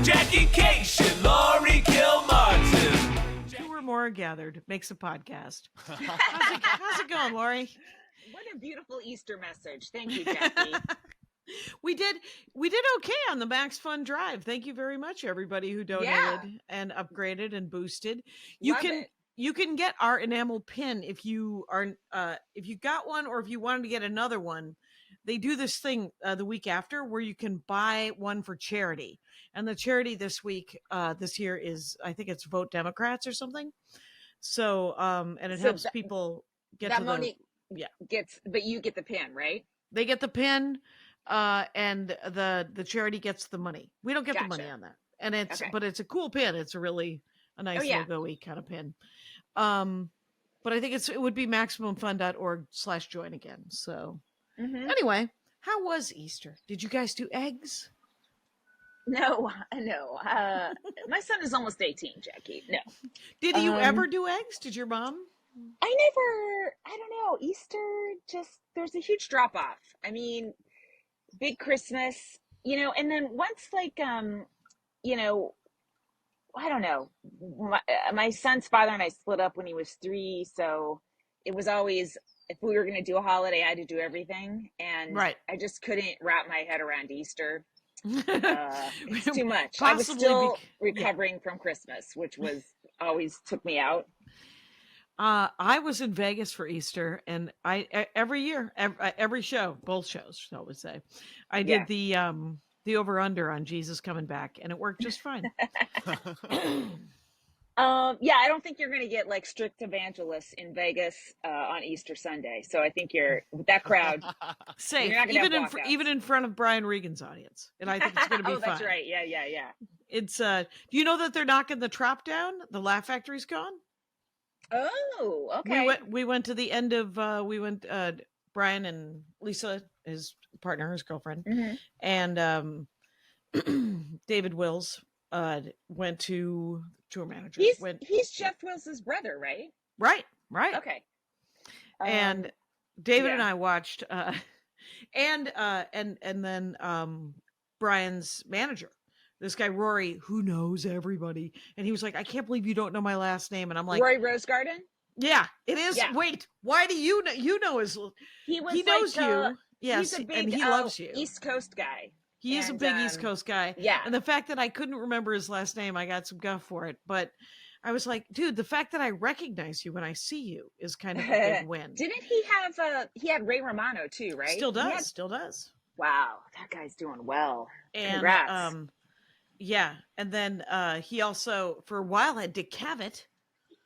Jackie, Kashian, Laurie, Martin. Two or more gathered makes a podcast. How's it going, Laurie? What a beautiful Easter message. Thank you, Jackie. We did okay on the Max Fun Drive. Thank you very much, everybody who donated and upgraded and boosted. You can get our enamel pin if you got one, or if you wanted to get another one. They do this thing the week after where you can buy one for charity, and the charity this year is, I think it's Vote Democrats or something. So and it helps people get that to money. the But you get the pin, right? They get the pin, and the charity gets the money. We don't get the money on that, and but it's a cool pin. It's a nice logo-y kind of pin. But I think it would be MaximumFun.org/join again. So anyway, how was Easter? Did you guys do eggs? No. My son is almost 18, Jackie. No. Did you ever do eggs? Did your mom? I don't know. Easter, there's a huge drop off. I mean, big Christmas, and then once I don't know. My son's father and I split up when he was 3. So it was always, if we were going to do a holiday, I had to do everything. And I just couldn't wrap my head around Easter. It's too much. I was still recovering from Christmas, which always took me out. I was in Vegas for Easter, and every year, every show, both shows, I would say, I did the over under on Jesus coming back, and it worked just fine. I don't think you're going to get like strict evangelists in Vegas on Easter Sunday. So I think you're with that crowd safe, even in front of Brian Regan's audience, and I think it's going to be fun. That's right. Yeah. It's do you know that they're knocking the Trop down? The Laugh Factory's gone. Oh, okay. We went to the end of Brian and Lisa, his partner, his girlfriend, and David Wills went to tour manager. He's Jeff Wills' brother, right? Right. Okay. And David and I watched, and then Brian's manager. This guy, Rory, who knows everybody. And he was like, I can't believe you don't know my last name. And I'm like, Rory Rosegarden? Yeah, it is. Yeah. Wait, why do you know? You know his. He knows you. Yes, he's a big, and he loves you. East Coast guy. He is a big East Coast guy. Yeah. And the fact that I couldn't remember his last name, I got some guff for it. But I was like, dude, the fact that I recognize you when I see you is kind of a big win. Didn't he have he had Ray Romano too, right? Still does. Wow, that guy's doing well. And, congrats. Yeah, and then he also for a while had Dick Cavett.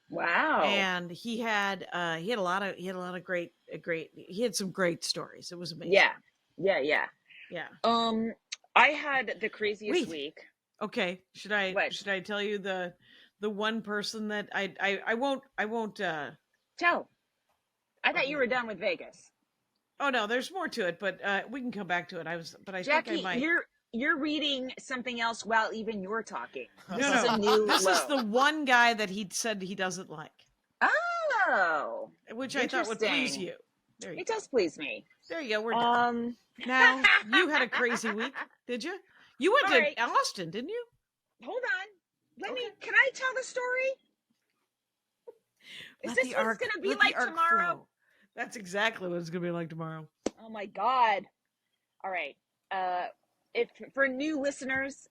Wow. And he had a lot of great he had some great stories. It was amazing. Yeah. I had the craziest week. Okay. Should I tell you the one person that I won't tell. I thought you were done with Vegas. Oh no, there's more to it, but we can come back to it. Jackie, think I might. You're reading something else while even you're talking. This is the one guy that he said he doesn't like. Oh, which I thought would please you. It does please me. There you go. We're done. Now you had a crazy week, did you? You went to Austin, didn't you? Hold on. Can I tell the story? Is this what's going to be like tomorrow? Flow. That's exactly what it's going to be like tomorrow. Oh my God. All right. If for new listeners,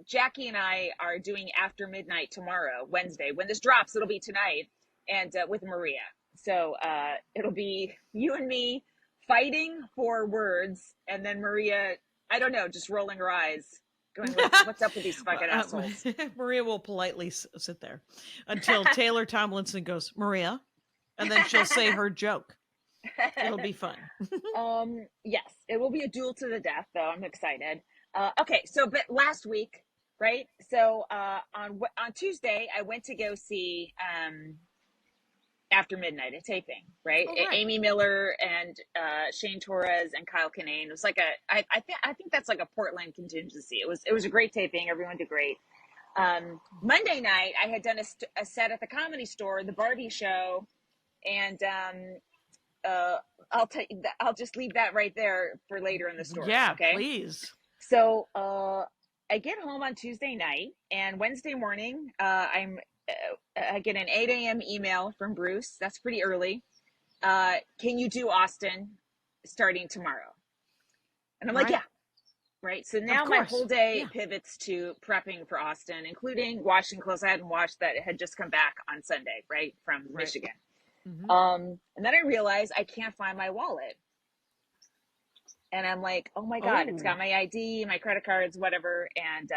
Jackie and I are doing After Midnight tomorrow, Wednesday. When this drops, it'll be tonight, and with Maria. So it'll be you and me fighting for words, and then Maria, I don't know, just rolling her eyes, going, what's up with these fucking assholes? Maria will politely sit there until Taylor Tomlinson goes, Maria, and then she'll say her joke. It'll be fun. Yes, it will be a duel to the death, though. I'm excited. Okay, but last week, right? So on Tuesday, I went to go see After Midnight, a taping, right? Oh, right. Amy Miller and Shane Torres and Kyle Kinane. It was like I think that's like a Portland contingency. It was a great taping. Everyone did great. Monday night, I had done a set at the Comedy Store, the Barbie show, and I'll just leave that right there for later in the story. Yeah, okay? please. So I get home on Tuesday night, and Wednesday morning, I get an 8 a.m. email from Bruce. That's pretty early. Can you do Austin starting tomorrow? And I'm like, yeah. Right. So now my whole day pivots to prepping for Austin, including washing clothes I hadn't washed that had just come back on Sunday, right, from Michigan. And then I realize I can't find my wallet. And I'm like, oh my God, it's got my ID, my credit cards, whatever. And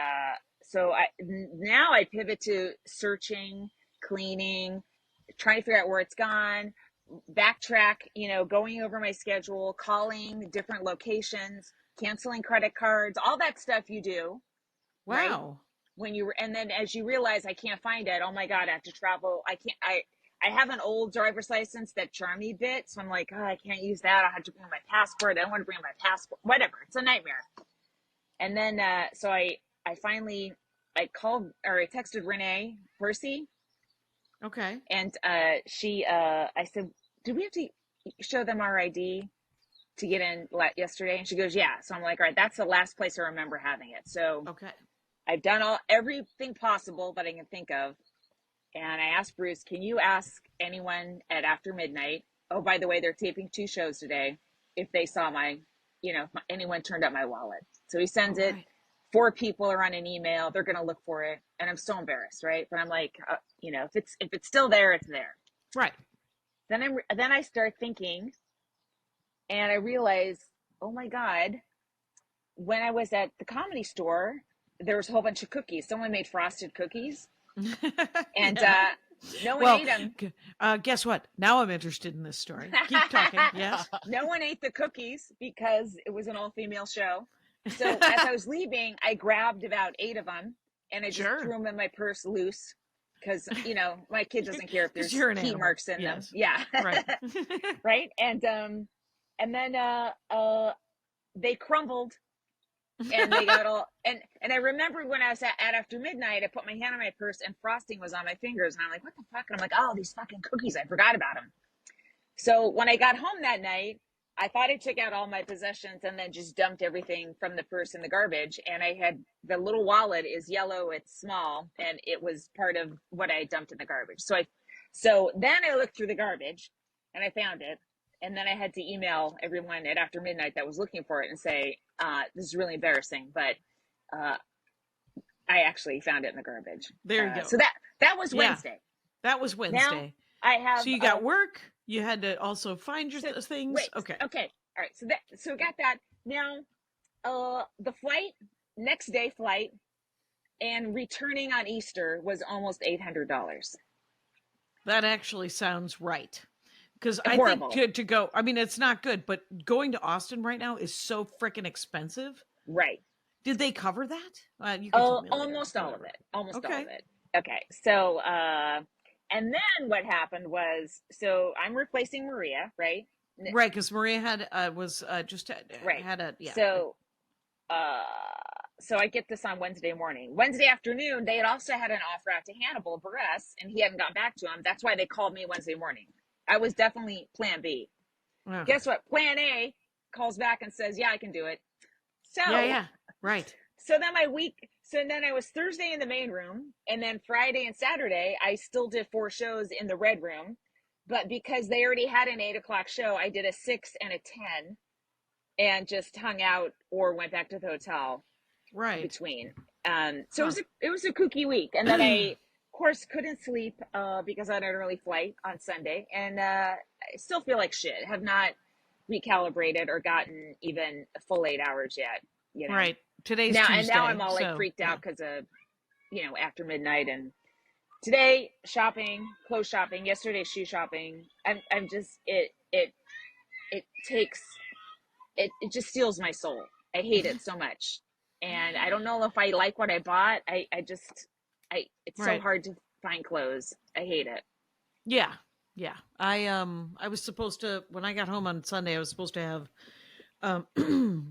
so now I pivot to searching, cleaning, trying to figure out where it's gone, backtrack, going over my schedule, calling different locations, canceling credit cards, all that stuff you do. Wow. Right? And then as you realize I can't find it, oh my God, I have to travel. I have an old driver's license that Charmy bit. So I'm like, oh, I can't use that. I have to bring my passport. I don't want to bring my passport, whatever. It's a nightmare. And then, so I finally, I texted Renee Percy. Okay. And I said, do we have to show them our ID to get in yesterday? And she goes, yeah. So I'm like, all right, that's the last place I remember having it. So okay, I've done everything possible that I can think of. And I asked Bruce, can you ask anyone at after midnight, oh, by the way, they're taping 2 shows today, if they saw anyone turned up my wallet. So he sends it. 4 people are on an email. They're going to look for it. And I'm so embarrassed. Right. But I'm like, if it's still there, it's there. Right. Then I start thinking, and I realize, oh my God, when I was at the Comedy Store, there was a whole bunch of cookies. Someone made frosted cookies. And no one ate them. Guess what? Now I'm interested in this story. Keep talking. Yes. No one ate the cookies because it was an all-female show. So as I was leaving, I grabbed about 8 of them and I just threw them in my purse loose because, my kid doesn't care if there's key marks in them. Yeah. Right. Right. And then they crumbled. And they got all, and I remember when I was at after midnight, I put my hand on my purse and frosting was on my fingers. And I'm like, what the fuck? And I'm like, oh, these fucking cookies. I forgot about them. So when I got home that night, I thought I took out all my possessions and then just dumped everything from the purse in the garbage. And I had the little wallet is yellow. It's small. And it was part of what I dumped in the garbage. So then I looked through the garbage and I found it. And then I had to email everyone at after midnight that was looking for it and say, this is really embarrassing, but I actually found it in the garbage. There you go. So that was Wednesday. That was Wednesday. Now I have. So you got work. You had to also find your things. Wait, okay. All right. So got that. Now, the next day flight, and returning on Easter was almost $800. That actually sounds right. Because I think to go, I mean, it's not good, but going to Austin right now is so freaking expensive. Right. Did they cover that? You can tell me almost all of it. Almost all of it. Okay. So, and then what happened was, so I'm replacing Maria, right? Right. Because Maria had a, yeah. So, so I get this on Wednesday morning. Wednesday afternoon, they had also had an offer out to Hannibal Buress, and he hadn't gotten back to him. That's why they called me Wednesday morning. I was definitely plan B. Okay. Guess what? Plan A calls back and says, yeah, I can do it. So yeah, right. So then I was Thursday in the main room, and then Friday and Saturday, I still did 4 shows in the red room. But because they already had an 8:00 show, I did a 6 and a 10 and just hung out or went back to the hotel between. So it was a kooky week. And then I, of course, couldn't sleep because I had an early flight on Sunday, and I still feel like shit. Have not recalibrated or gotten even a full 8 hours yet. Right. Today's Tuesday. And now I'm all like freaked out because of, after midnight, and today shopping, clothes shopping, yesterday shoe shopping. I'm just it just steals my soul. I hate it so much, and I don't know if I like what I bought. It's so hard to find clothes. I hate it. Yeah. I was supposed to, when I got home on Sunday, I was supposed to have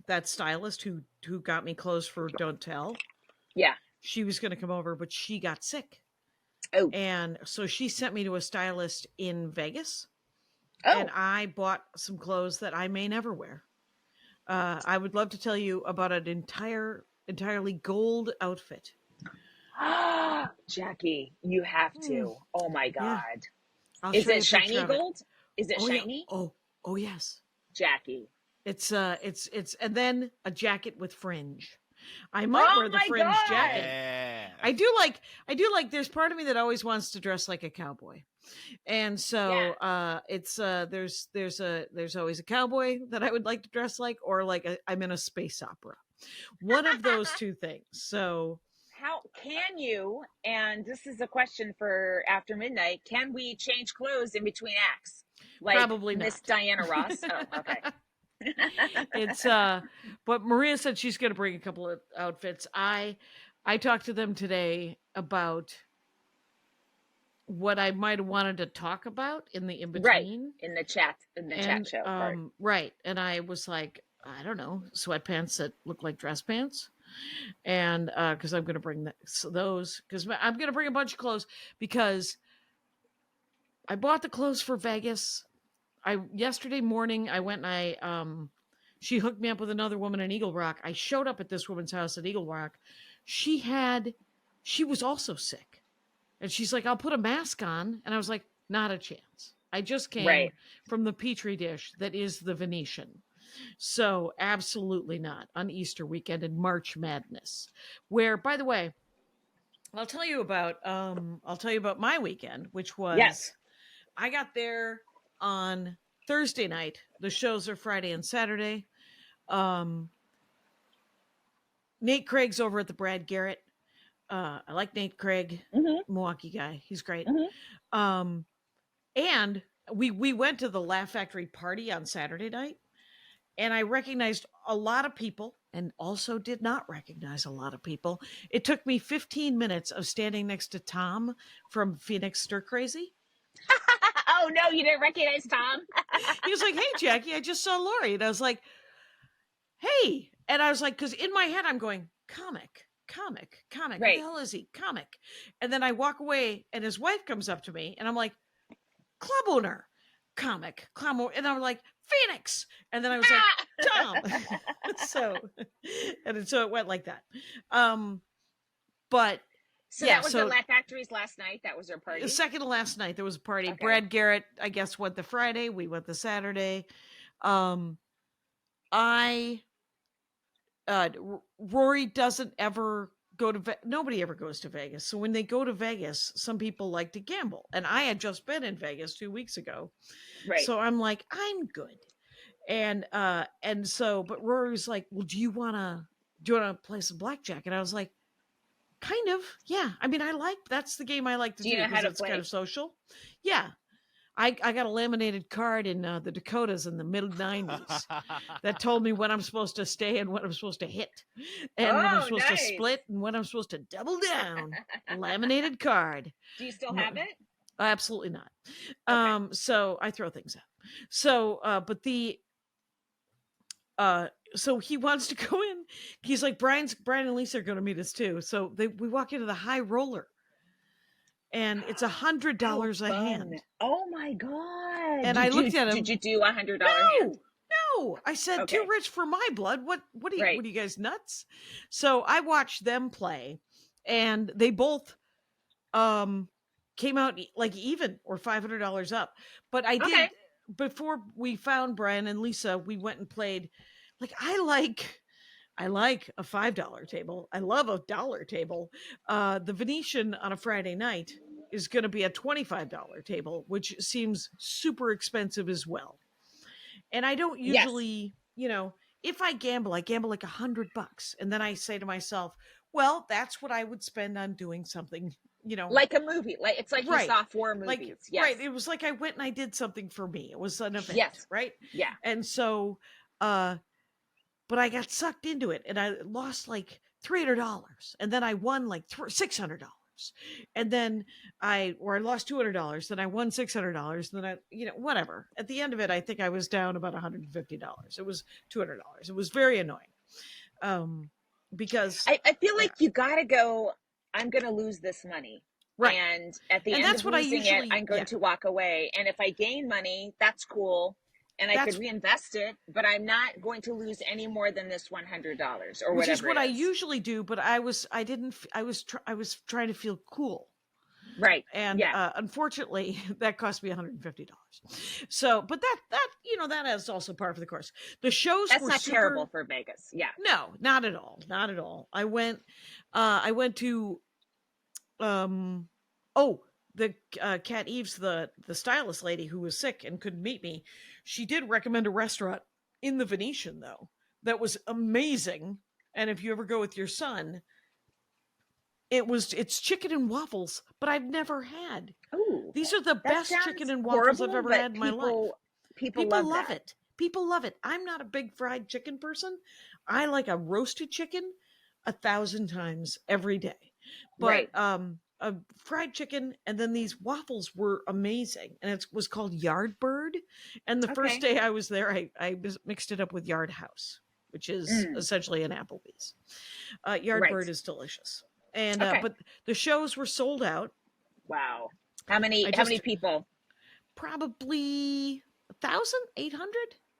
that stylist who got me clothes for Don't Tell. Yeah. She was going to come over, but she got sick. Oh. And so she sent me to a stylist in Vegas. Oh. And I bought some clothes that I may never wear. I would love to tell you about an entire entirely gold outfit. Jackie, you have to. Oh my Yeah. God. I'll Is show you it a picture shiny of it. gold? Is it Oh shiny? yeah. Oh yes. Jackie. It's and then a jacket with fringe. I might Oh wear the my fringe God. jacket. Yeah. I do like there's part of me that always wants to dress like a cowboy. And so it's there's always a cowboy that I would like to dress like, or like I'm in a space opera. One of those two things. So How can you, and this is a question for after midnight, can we change clothes in between acts? Like probably Miss not. Diana Ross? Oh, okay. It's but Maria said she's going to bring a couple of outfits. I talked to them today about what I might have wanted to talk about in the in Right. between. In the chat show part. Right. And I was like, I don't know, sweatpants that look like dress pants. And because I'm going to bring those, because I'm going to bring a bunch of clothes, because I bought the clothes for Vegas. Yesterday morning I went and she hooked me up with another woman in Eagle Rock. I showed up at this woman's house at Eagle Rock. She was also sick. And she's like, I'll put a mask on. And I was like, not a chance. I just came from the Petri dish that is the Venetian. So absolutely not on Easter weekend and March Madness, where, by the way, I'll tell you about my weekend, which was, I got there on Thursday night. The shows are Friday and Saturday. Nate Craig's over at the Brad Garrett. I like Nate Craig, Milwaukee guy. He's great. And we went to the Laugh Factory party on Saturday night, and I recognized a lot of people and also did not recognize a lot of people. It took me 15 minutes of standing next to Tom from Phoenix Stir Crazy. Oh no, you didn't recognize Tom? He was like, hey Jackie, I just saw Laurie. And I was like, hey. And I was like, because in my head I'm going, comic. Right. What the hell is he? Comic. And then I walk away and his wife comes up to me and I'm like, club owner, comic, and I'm like, Phoenix. And then I was like, Tom. so it went like that. But so that was the Laugh Factory's last night. That was their party. The second to last night, there was a party. Okay. Brad Garrett, I guess, went the Friday. We went the Saturday. Rory doesn't ever go to nobody ever goes to Vegas. So when they go to Vegas, some people like to gamble. And I had just been in Vegas 2 weeks ago. Right. So I'm like, I'm good. And so, but Rory was like, well, do you want to play some blackjack? And I was like, kind of, yeah. I mean, that's the game I like to do. You know how to it's play? Kind of social. Yeah. I got a laminated card in the Dakotas in the middle 90s that told me when I'm supposed to stay and when I'm supposed to hit, and when I'm supposed to split and when I'm supposed to double down. Laminated card. Do you still have it? Absolutely not. Okay. So I throw things out. So, but so he wants to go in. He's like, Brian and Lisa are going to meet us too. So we walk into the high roller. And it's $100 a hand. Oh my God. And I looked at him. Did you do $100 hand? No. I said, too rich for my blood. What are you guys nuts? So I watched them play, and they both came out like even or $500 up. But I did, before we found Brian and Lisa, we went and played. Like, I like a $5 table. I love a $1 table. The Venetian on a Friday night is going to be a $25 table, which seems super expensive as well. And I don't usually, if I gamble like $100. And then I say to myself, well, that's what I would spend on doing something, like a movie. Like it's like you saw 4 movies. Like, yes. Right. It was like I went and I did something for me. It was an event. Right. Yeah. And so, but I got sucked into it and I lost like $300, and then I won like $600, and then I lost $200, then I won $600, then whatever. At the end of it, I think I was down about $150. It was $200. It was very annoying. Because I feel like you gotta go, I'm gonna lose this money. Right. And at the end of losing it, I'm going to walk away. And if I gain money, that's cool. and I could reinvest it, but I'm not going to lose any more than this $100 or whatever. Which is what I usually do, but I was trying to feel cool. Right. And unfortunately, that cost me $150. So, but that that is also par for the course. The shows That's were not terrible for Vegas. Yeah. No, not at all. Not at all. I went to the Kat Eves, the stylist lady who was sick and couldn't meet me. She did recommend a restaurant in the Venetian though that was amazing. And if you ever go with your son, it's chicken and waffles, but I've never had. Ooh, these are the best chicken and waffles I've ever had in my life. People love it. People love it. I'm not a big fried chicken person. I like a roasted chicken 1,000 times every day. But a fried chicken, and then these waffles were amazing. And it was called Yardbird. And the first day I was there, I mixed it up with Yard House, which is essentially an Applebee's. Yardbird is delicious. And but the shows were sold out. Wow. How many people? Probably 1,800.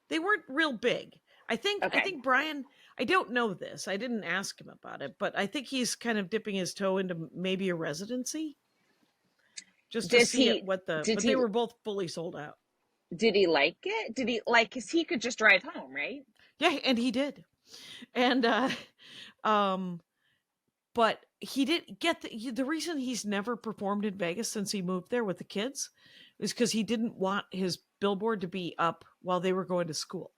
They weren't real big. I think Brian, I don't know this. I didn't ask him about it, but I think he's kind of dipping his toe into maybe a residency. Just to see but they were both fully sold out. Did he like it? Did he like, cause he could just drive home, right? Yeah, and he did. And but he did get the reason he's never performed in Vegas since he moved there with the kids is because he didn't want his billboard to be up while they were going to school.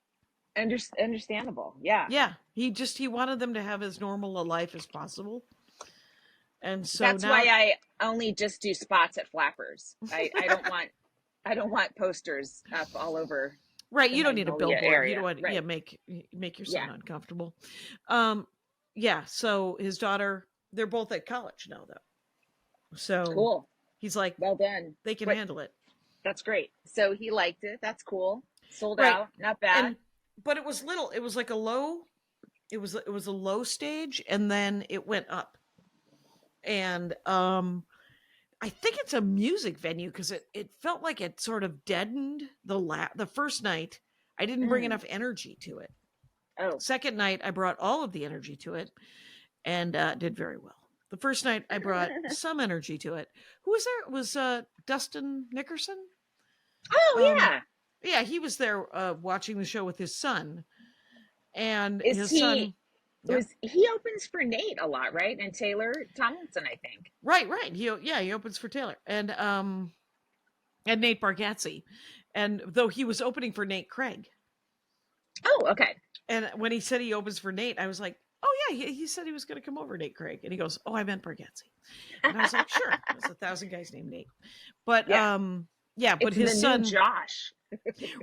Understandable. Yeah. Yeah. He wanted them to have as normal a life as possible. And so that's why I only just do spots at Flappers. I don't want posters up all over. Right. You don't need a billboard. Area. You don't want make your son uncomfortable. So his daughter, they're both at college now though. So cool. He's like, well done. They can handle it. That's great. So he liked it. That's cool. Sold out. Not bad. But it was little. It was like a low stage, and then it went up. And I think it's a music venue because it felt like it sort of deadened the first night. I didn't bring enough energy to it. Oh. Second night, I brought all of the energy to it, and did very well. The first night, I brought some energy to it. Who was there? It was Dustin Nickerson. Oh, yeah. Yeah, he was there watching the show with his son. And his son... He opens for Nate a lot, right? And Taylor Tomlinson, I think. Right. He opens for Taylor. And Nate Bargatze. And though he was opening for Nate Craig. Oh, okay. And when he said he opens for Nate, I was like, oh, yeah, he said he was going to come over, Nate Craig. And he goes, oh, I meant Bargatze. And I was like, sure. There's 1,000 guys named Nate. But, but his son... Josh.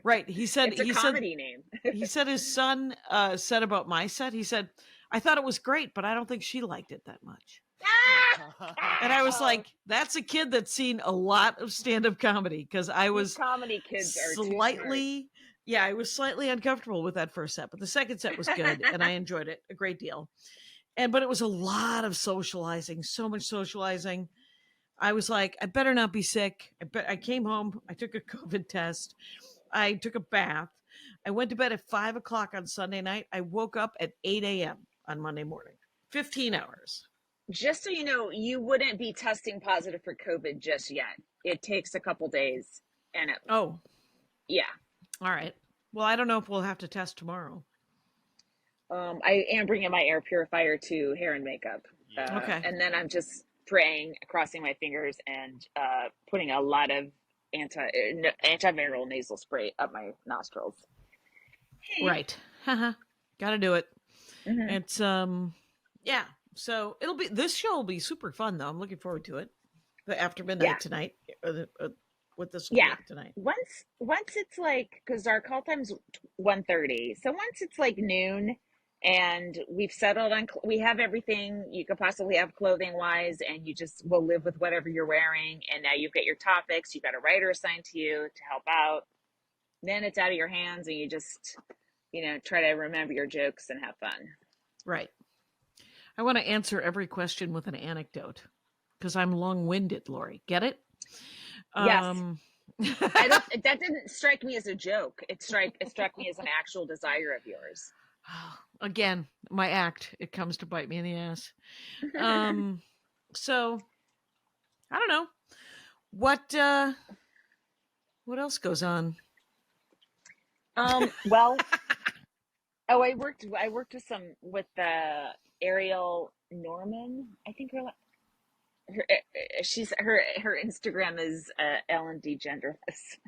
Right. He said... It's a comedy name. He said his son said about my set, he said, I thought it was great, but I don't think she liked it that much. And I was like, that's a kid that's seen a lot of stand-up comedy, because I was... comedy kids are slightly... Yeah, I was slightly uncomfortable with that first set, but the second set was good, and I enjoyed it a great deal. But it was a lot of socializing, so much socializing. I was like, I better not be sick. I came home. I took a COVID test. I took a bath. I went to bed at 5 o'clock on Sunday night. I woke up at 8 a.m. on Monday morning. 15 hours. Just so you know, you wouldn't be testing positive for COVID just yet. It takes a couple days. Yeah. All right. Well, I don't know if we'll have to test tomorrow. I am bringing my air purifier to hair and makeup. Okay. And then I'm just praying, crossing my fingers, and putting a lot of antiviral nasal spray up my nostrils. Right. Gotta do it. Mm-hmm. It's so this show will be super fun though. I'm looking forward to it. After midnight tonight, with this tonight. Once it's like, because our call time's 1:30, so once it's like noon and we've settled on, we have everything you could possibly have clothing wise, and you just will live with whatever you're wearing, and now you've got your topics, you've got a writer assigned to you to help out, then it's out of your hands, and you just try to remember your jokes and have fun. Right. I want to answer every question with an anecdote because I'm long-winded, Laurie. Get it? Yes. That didn't strike me as a joke. It struck me as an actual desire of yours. Again, my act, it comes to bite me in the ass. So I don't know what else goes on. Well, I worked with Ariel Norman. I think her Instagram is L&D genderless.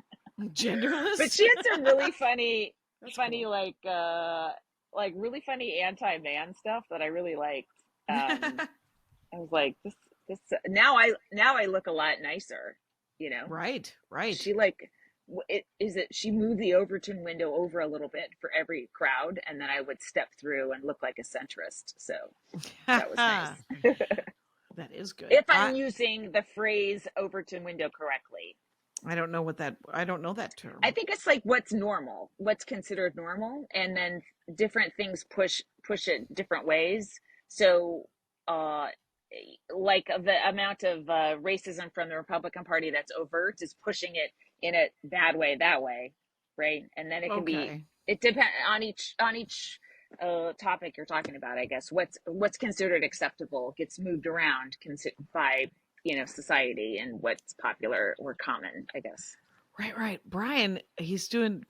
Genderless? But she had some really funny cool. like really funny anti-man stuff that I really liked. I was like, this now I look a lot nicer, you know. Right. She she moved the Overton window over a little bit for every crowd, and then I would step through and look like a centrist. So that was nice. That is good. If I'm using the phrase Overton window correctly. I don't know that term. I think it's like what's normal, what's considered normal, and then different things push it different ways. So like the amount of racism from the Republican Party that's overt is pushing it in a bad way that way, right? And then it can be, it depends on each topic you're talking about. I guess what's considered acceptable gets moved around by society and what's popular or common, I guess. Right. Brian is doing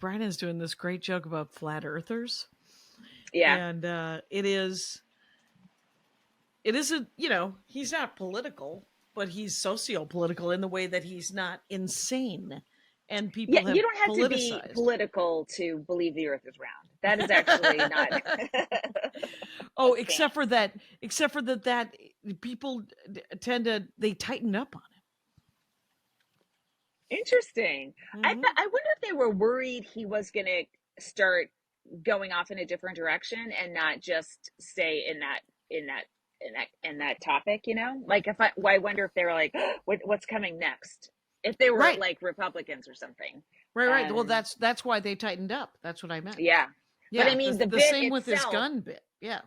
this great joke about flat earthers. Yeah. And it is a, he's not political, but he's socio-political in the way that he's not insane. And people have you don't have politicized. to be political to believe the earth is round. That is actually not. except for that people tend to, they tighten up on it. Interesting. Mm-hmm. I wonder if they were worried he was going to start going off in a different direction and not just stay in that topic, like I wonder if they were like, what's coming next? If they were like Republicans or something. Right. Well, that's why they tightened up. That's what I meant. Yeah. But I mean, the same with his gun bit. Yeah.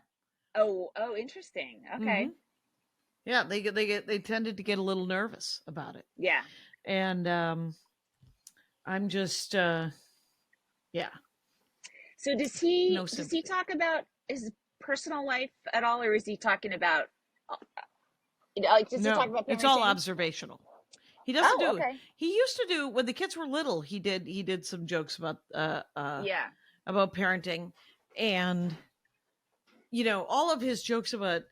Oh, interesting. Okay. Mm-hmm. Yeah. They tended to get a little nervous about it. Yeah. And, I'm just, yeah. So does he talk about his personal life at all, or is he talking about, he talk about parenting? It's all observational. He doesn't do. Okay. He used to do when the kids were little. He did some jokes about about parenting, and all of his jokes are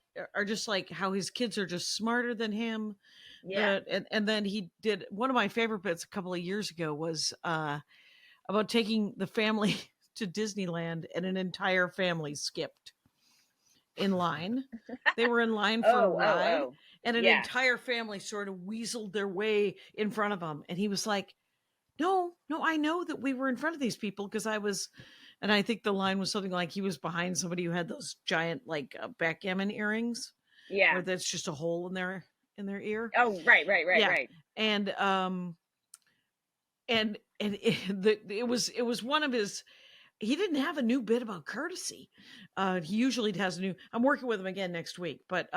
just like how his kids are just smarter than him. Yeah, and then he did one of my favorite bits a couple of years ago was about taking the family to Disneyland, and an entire family skipped in line. They were in line for a ride. And an entire family sort of weaseled their way in front of him. And he was like, no, I know that we were in front of these people because I was, and I think the line was something like he was behind somebody who had those giant like backgammon earrings. Yeah. Where that's just a hole in their ear. Oh, right. And it was one of his, he didn't have a new bit about courtesy. He usually has I'm working with him again next week, but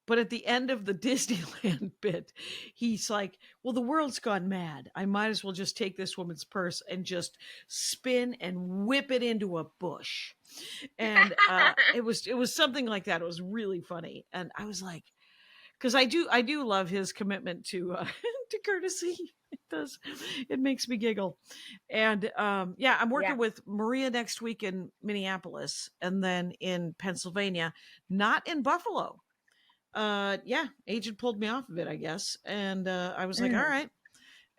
but at the end of the Disneyland bit, he's like, well, the world's gone mad. I might as well just take this woman's purse and just spin and whip it into a bush. And it was something like that. It was really funny. And I was like, because I do love his commitment to to courtesy. It makes me giggle. And I'm working with Maria next week in Minneapolis, and then in Pennsylvania, not in Buffalo. Agent pulled me off of it, I guess. And I was like, all right.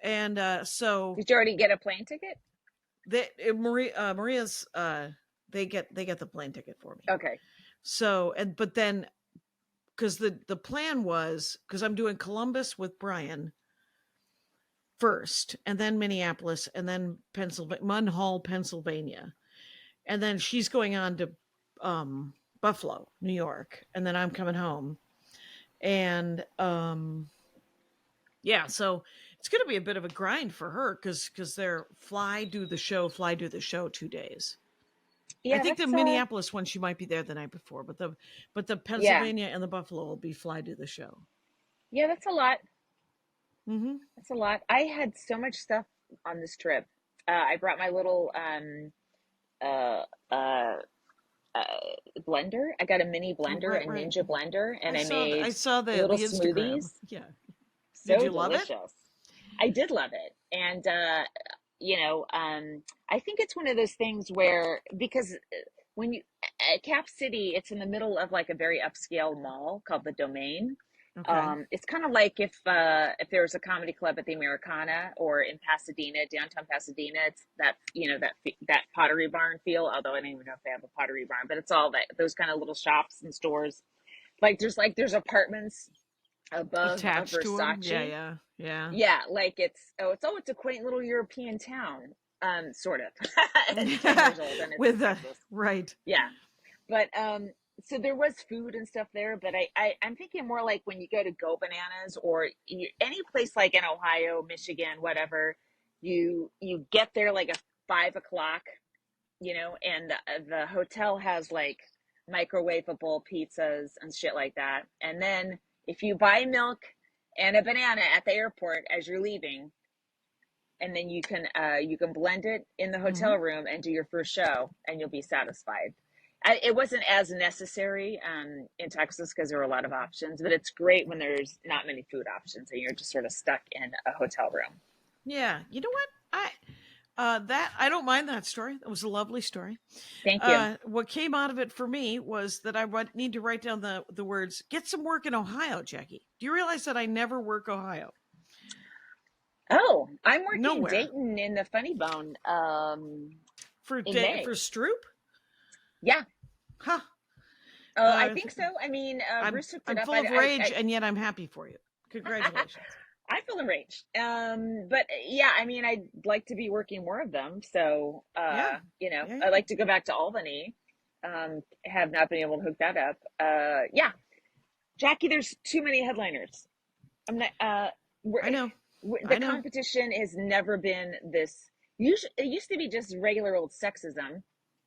And so did you already get a plane ticket? Maria's they get the plane ticket for me. Okay. So but then because the plan was, because I'm doing Columbus with Brian first, and then Minneapolis, and then Munhall, Pennsylvania, and then she's going on to Buffalo, New York, and then I'm coming home, and so it's going to be a bit of a grind for her because they're fly do the show 2 days. Yeah, I think the Minneapolis one, she might be there the night before, but the Pennsylvania and the Buffalo will be fly do the show. Yeah, that's a lot. That's a lot. I had so much stuff on this trip. I brought my little uh, uh, uh, blender. I got a mini Oh, blender, right, a right. Ninja blender, and I I made saw little the Instagram. smoothies. Yeah. Did So you love it? delicious. I did love it. And you know, I think it's one of those things where because when you at Cap City, it's in the middle of like a very upscale mall called the Domain. Okay. It's kind of like if there was a comedy club at the Americana or in Pasadena, downtown Pasadena. It's that you know that Pottery Barn feel. Although I don't even know if they have a Pottery Barn, but it's all that those kind of little shops and stores. There's apartments above a Attached to them? Yeah, Versace. yeah, yeah. Yeah, like it's a quaint little European town, sort of. It's 10 years old and it's in With Texas. right. Yeah. But so there was food and stuff there, but I'm thinking more like when you go to Go Bananas or any place like in Ohio, Michigan, whatever, you get there like at 5 o'clock, and the hotel has like microwavable pizzas and shit like that. And then if you buy milk and a banana at the airport as you're leaving, and then you can blend it in the Mm-hmm. hotel room and do your first show, and you'll be satisfied. It wasn't as necessary in Texas because there were a lot of options, but it's great when there's not many food options and you're just sort of stuck in a hotel room. Yeah. You know what? I don't mind that story. That was a lovely story. Thank you. What came out of it for me was that I would need to write down the words, get some work in Ohio, Jackie. Do you realize that I never work Ohio? Oh, I'm working Nowhere. Dayton in the Funny Bone For in May. Stroop? Yeah. Huh. I think so. I mean, Bruce hooked it I'm up. full of rage, and yet I'm happy for you. Congratulations. I feel enraged. But yeah, I mean, I'd like to be working more of them. So, Yeah. I'd like to go back to Albany. Have not been able to hook that up. Yeah, Jackie, there's too many headliners. I'm not, I know. the competition has never been this. Usually, it used to be just regular old sexism,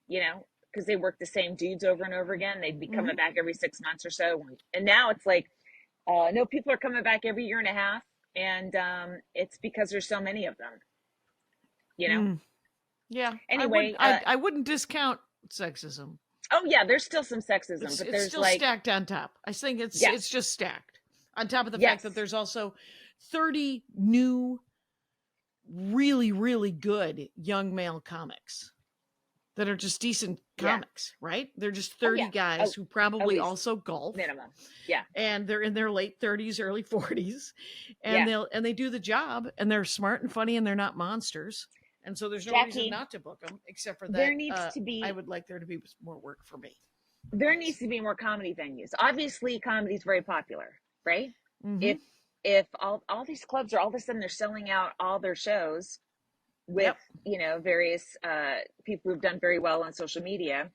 because they work the same dudes over and over again. They'd be coming back every 6 months or so. And now it's like, no, people are coming back every year and a half. And it's because there's so many of them. Yeah. Anyway, I wouldn't discount sexism. Oh yeah, there's still some sexism, but there's still like stacked on top. I think it's just stacked on top of the Yes. fact that there's also 30 new, really, really good young male comics that are just decent comics, right? They're just 30 guys who probably also golf minimum. Yeah. And they're in their late 30s, early 40s, and they do the job, and they're smart and funny, and they're not monsters. And so there's no Jackie, reason not to book them, except for that there needs to be, I would like there to be more work for me. There needs to be more comedy venues. Obviously, comedy is very popular, right? Mm-hmm. If all these clubs are all of a sudden they're selling out all their shows with various people who've done very well on social media,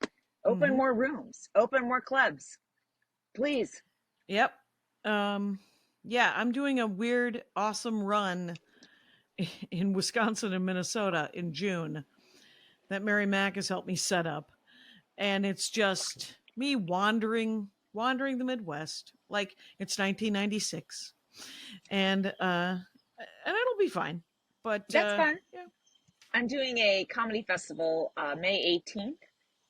open more rooms, open more clubs, please. Yep. Yeah, I'm doing a weird, awesome run in Wisconsin and Minnesota in June that Mary Mack has helped me set up, and it's just me wandering the Midwest like it's 1996, and it'll be fine. But that's fun. Yeah. I'm doing a comedy festival May 18th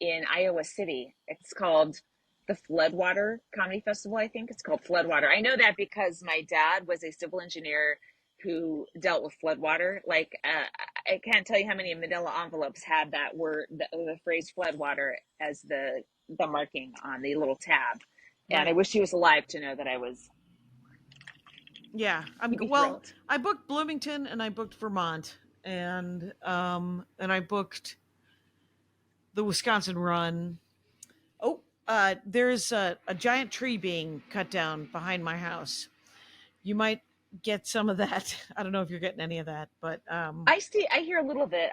in Iowa City. It's called the Floodwater Comedy Festival. I think it's called Floodwater. I know that because my dad was a civil engineer who dealt with floodwater. Like, I can't tell you how many manila envelopes had that word, the phrase floodwater as the marking on the little tab. And Right. I wish he was alive to know that I was. Yeah. Thrilled. I booked Bloomington and I booked Vermont, and I booked the Wisconsin run. Oh, there's a giant tree being cut down behind my house. You might get some of that. I don't know if you're getting any of that, but I hear a little bit.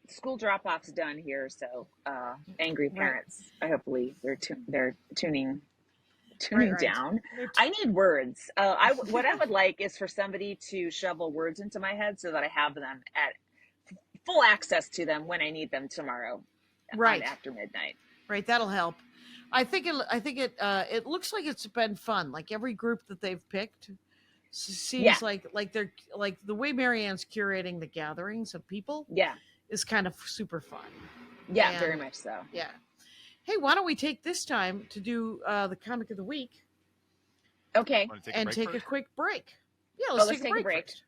School drop-off's done here, so angry parents. Right. Hopefully they're tuning right. down. I need words. What I would like is for somebody to shovel words into my head so that I have them at full access to them when I need them tomorrow. Right after midnight. Right, that'll help. I think it looks like it's been fun. Like every group that they've picked seems like they're like the way Marianne's curating the gatherings of people. Yeah. Is kind of super fun. Yeah, And, very much so. Yeah. Hey, why don't we take this time to do the comic of the week? Okay. And take a quick break. Yeah, let's take a break. First.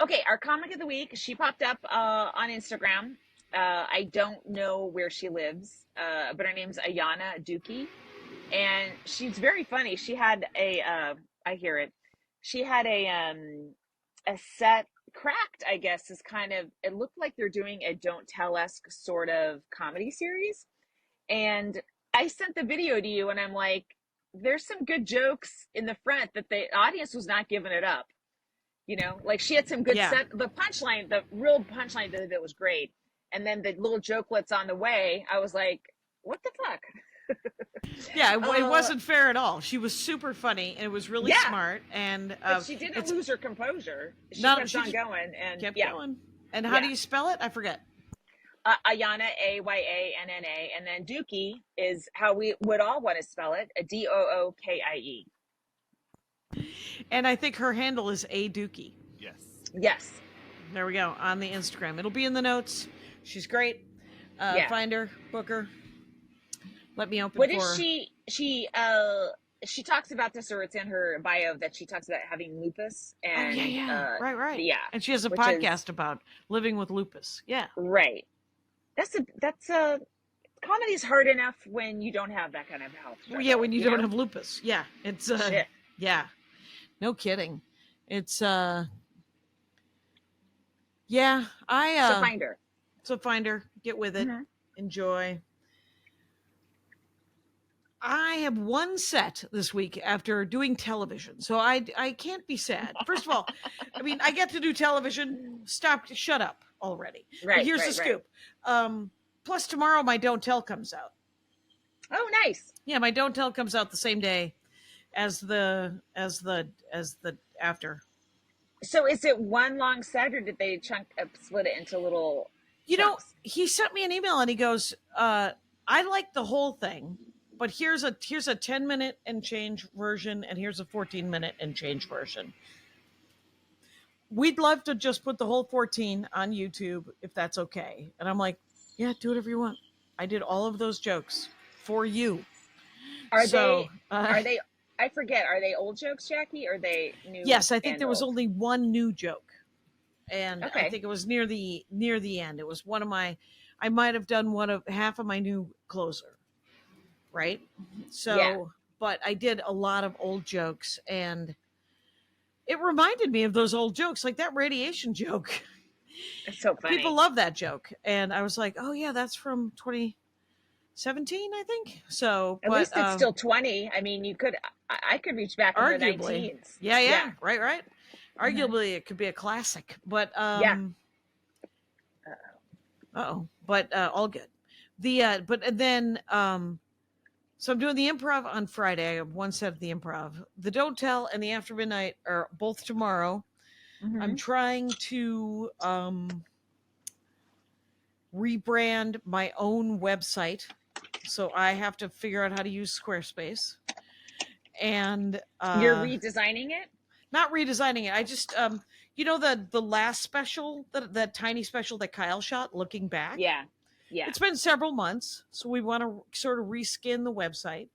Okay, our comic of the week, she popped up on Instagram. I don't know where she lives, but her name's Ayanna Dookie. And she's very funny. She had I hear it. She had a set cracked, I guess, is kind of, it looked like they're doing a Don't Tell-esque sort of comedy series. And I sent the video to you and I'm like, there's some good jokes in the front that the audience was not giving it up. You know, like she had some good set. The punchline, the real punchline of it was great. And then the little jokelets on the way, I was like, what the fuck? Yeah, it wasn't fair at all. She was super funny and it was really smart. And but she didn't lose her composure. She kept on going and kept going. And how do you spell it? I forget. Ayanna, Ayanna, and then Dookie is how we would all want to spell it, Dookie. And I think her handle is A Dookie. Yes. There we go on the Instagram. It'll be in the notes. She's great. Find her, book her. Let me open. What is she? She talks about this, or it's in her bio that she talks about having lupus. And right. Yeah, and she has a podcast about living with lupus. Yeah, right. That's a comedy's hard enough when you don't have that kind of health struggle, when you don't have lupus. Yeah, it's shit. Yeah, no kidding. It's I So find her, get with it, enjoy. I have one set this week after doing television, so I can't be sad. First of all, I mean, I get to do television. Shut up already. Right. But here's the scoop. Plus tomorrow my Don't Tell comes out. Oh, nice. Yeah, my Don't Tell comes out the same day as the after. So is it one long set, or did they split it into little? You know, he sent me an email and he goes, "I like the whole thing. But here's a 10-minute and change version, and here's a 14-minute and change version. We'd love to just put the whole 14 on YouTube if that's okay." And I'm like, yeah, do whatever you want. I did all of those jokes for you. Are they? I forget. Are they old jokes, Jackie? Or are they new? Yes, I think there was only one new joke, and okay. I think it was near the end. It was one of my. I might have done half of my new closer. Right. So, but I did a lot of old jokes and it reminded me of those old jokes, like that radiation joke. It's so funny. People love that joke. And I was like, oh yeah, that's from 2017, I think. So at least it's still 20. I mean, I could reach back in the 19s. Yeah. Right. Arguably it could be a classic, but, but all good. So I'm doing the improv on Friday. I have one set of the improv. The Don't Tell and the After Midnight are both tomorrow. Mm-hmm. I'm trying to rebrand my own website. So I have to figure out how to use Squarespace. And you're redesigning it? Not redesigning it. I just the last special, that tiny special that Kyle shot, Looking Back. Yeah. It's been several months, so we want to sort of reskin the website.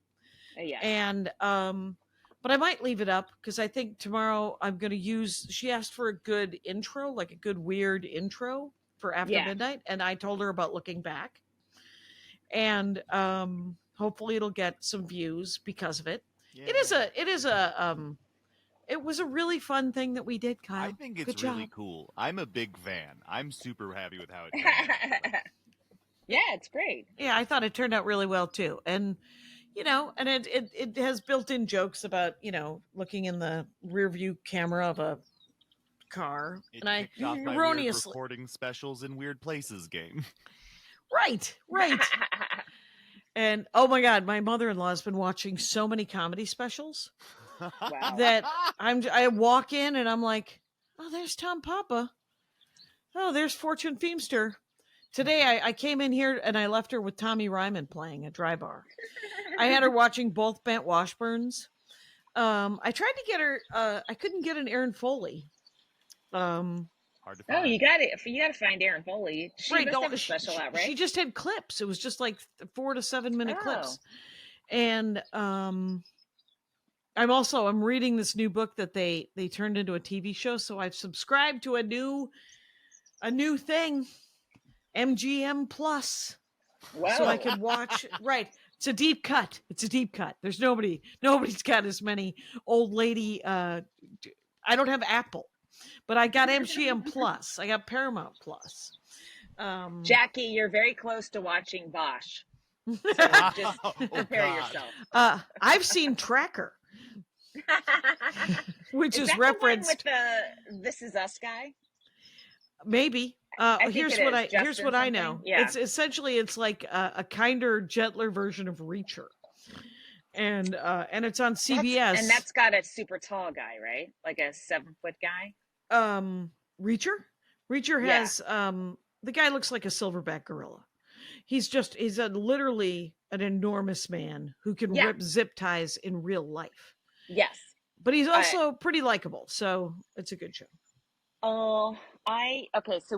And but I might leave it up because I think tomorrow I'm going to use. She asked for a good intro, like a good weird intro for After Midnight, and I told her about Looking Back. And hopefully it'll get some views because of it. Yeah. It was a really fun thing that we did, Kyle. I think it's really cool. I'm a big fan. I'm super happy with how it turned out. Yeah, it's great. Yeah, I thought it turned out really well too. And and it has built-in jokes about, looking in the rear view camera of a car. It and I erroneously recording specials in weird places game. Right. And oh my God, my mother-in-law has been watching so many comedy specials that I walk in and I'm like, oh, there's Tom Papa. Oh, there's Fortune Feimster. Today, I came in here and I left her with Tommy Ryman playing a dry bar. I had her watching both Bent Washburns. I tried to get her. I couldn't get an Erin Foley. Hard to find. Oh, you got to find Erin Foley. She Right, must have a special out, right? She just had clips. It was just like 4 to 7 minute clips. And I'm reading this new book that they turned into a TV show, so I've subscribed to a new thing, MGM Plus. Wow. So I can watch. Right, it's a deep cut. There's nobody's got as many old lady. I don't have Apple, but I got MGM Plus. I got Paramount Plus. Jackie, you're very close to watching Bosch. So just prepare yourself. I've seen Tracker, which is referenced. The one with the This Is Us guy. Maybe. Here's what I know. Yeah. It's essentially it's like a kinder, gentler version of Reacher, and it's on CBS. And that's got a super tall guy, right? Like a 7-foot guy. Reacher has the guy looks like a silverback gorilla. He's literally an enormous man who can rip zip ties in real life. Yes. But he's also pretty likable, so it's a good show. So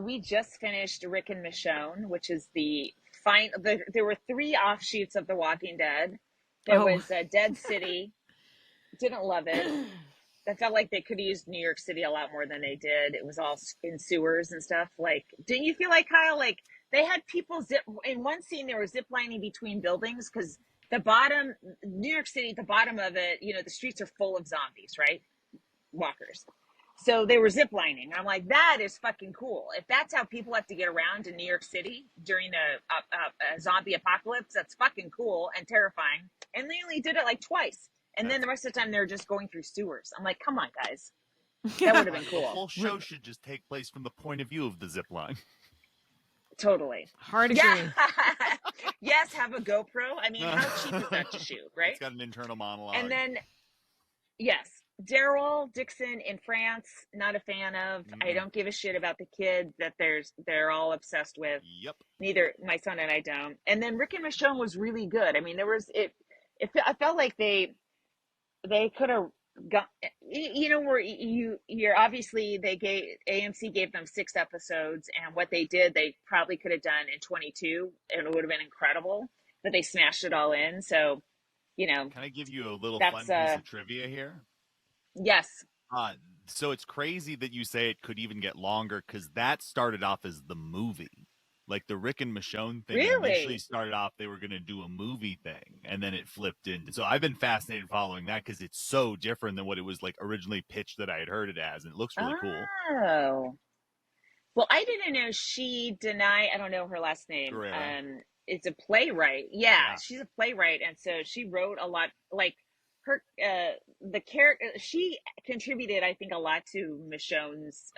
we just finished Rick and Michonne, which is there were 3 offshoots of The Walking Dead. There was Dead City. Didn't love it. I felt like they could have used New York City a lot more than they did. It was all in sewers and stuff. Like, didn't you feel like, Kyle, like they had people in one scene, they were zip lining between buildings because New York City, the bottom of it, the streets are full of zombies, right? Walkers. So they were zip lining. I'm like, that is fucking cool. If that's how people have to get around in New York City during a zombie apocalypse, that's fucking cool and terrifying. And they only did it like twice. And then the rest of the time they're just going through sewers. I'm like, come on, guys. That would have been cool. The whole show should just take place from the point of view of the zip line. Totally. Hard agree. Yeah. Yes, have a GoPro. I mean, how cheap is that to shoot, right? It's got an internal monologue. And then, yes, Daryl Dixon in France, not a fan of. I don't give a shit about the kid that they're all obsessed with. Yep. Neither my son and I don't. And then Rick and Michonne was really good. I mean, I felt like they could have got, where you're obviously AMC gave them 6 episodes, and what they did, they probably could have done in 22, and it would have been incredible, but they smashed it all in. So, Can I give you a little fun piece of trivia here? Yes. So it's crazy that you say it could even get longer, because that started off as the movie. Like the Rick and Michonne thing initially started off, they were going to do a movie thing, and then it flipped into. So I've been fascinated following that because it's so different than what it was like originally pitched that I had heard it as, and it looks really cool. Oh, well, I didn't know I don't know her last name. It's a playwright. Yeah, she's a playwright, and so she wrote a lot. Like her, the character, she contributed, I think, a lot to Michonne's.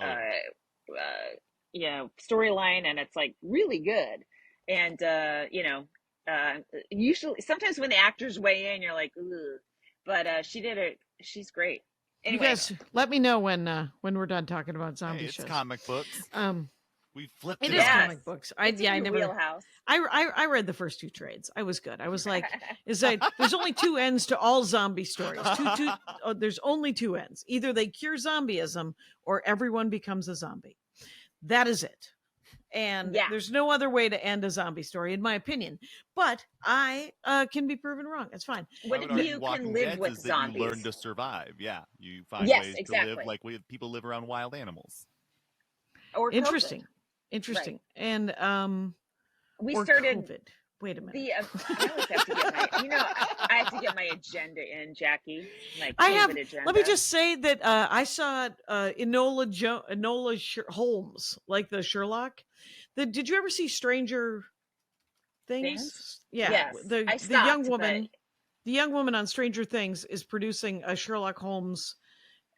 Storyline, and it's like really good. And usually sometimes when the actors weigh in, you're like, ugh. But she did it. She's great. Anyway, you guys, let me know when we're done talking about zombie it's shows. Comic books. We flipped it. It is on. comic books. I never. Wheelhouse. I read the first 2 trades. I was good. I was like, there's only 2 ends to all zombie stories. There's only 2 ends. Either they cure zombieism or everyone becomes a zombie. That is it. And there's no other way to end a zombie story, in my opinion. But I can be proven wrong. It's fine. You can live with zombies. You learn to survive. Yeah, you find ways to live like people live around wild animals. Or interesting. Right. And we started COVID. Wait a minute. I always have to get I have to get my agenda in, Jackie. My agenda. Let me just say that I saw Enola Holmes, like the Sherlock. Did you ever see Stranger Things? Yeah. Yes. The young woman. The young woman on Stranger Things is producing a Sherlock Holmes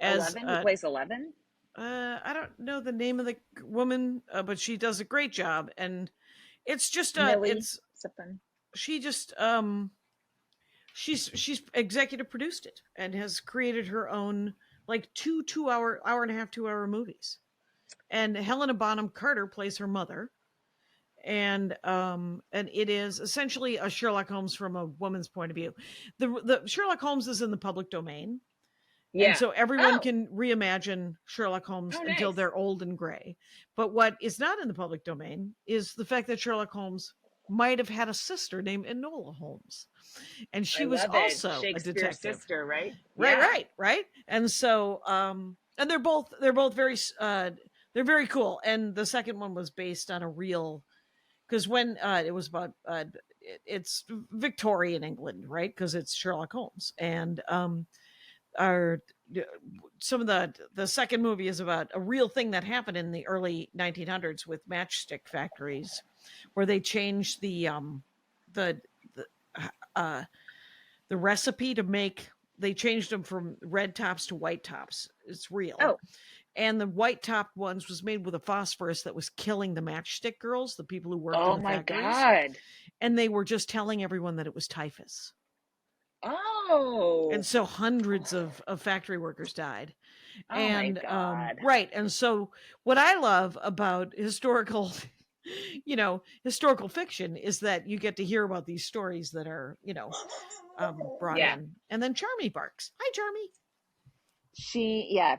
as 11. Who plays 11? I don't know the name of the woman, but she does a great job, and it's just something. She just she's executive produced it and has created her own like 2 hour and a half 2 hour movies. And Helena Bonham Carter plays her mother, and it is essentially a Sherlock Holmes from a woman's point of view. The Sherlock Holmes is in the public domain. Yeah. And so everyone can reimagine Sherlock Holmes until they're old and gray. But what is not in the public domain is the fact that Sherlock Holmes might have had a sister named Enola Holmes. And she was also a detective. Sister, right? Right. And so and they're both very they're very cool. And the second one was based on a real, because when it was about it's Victorian England, right? Because it's Sherlock Holmes. And some of the second movie is about a real thing that happened in the early 1900s with matchstick factories, where they changed the recipe to make. They changed them from red tops to white tops. It's real. Oh. And the white top ones was made with a phosphorus that was killing the matchstick girls, the people who worked in the factories. Oh my God. And they were just telling everyone that it was typhus. Oh. And so hundreds of factory workers died. Oh my God. Right. And so what I love about historical fiction is that you get to hear about these stories that are, brought in. And then Charmy barks. Hi, Charmy.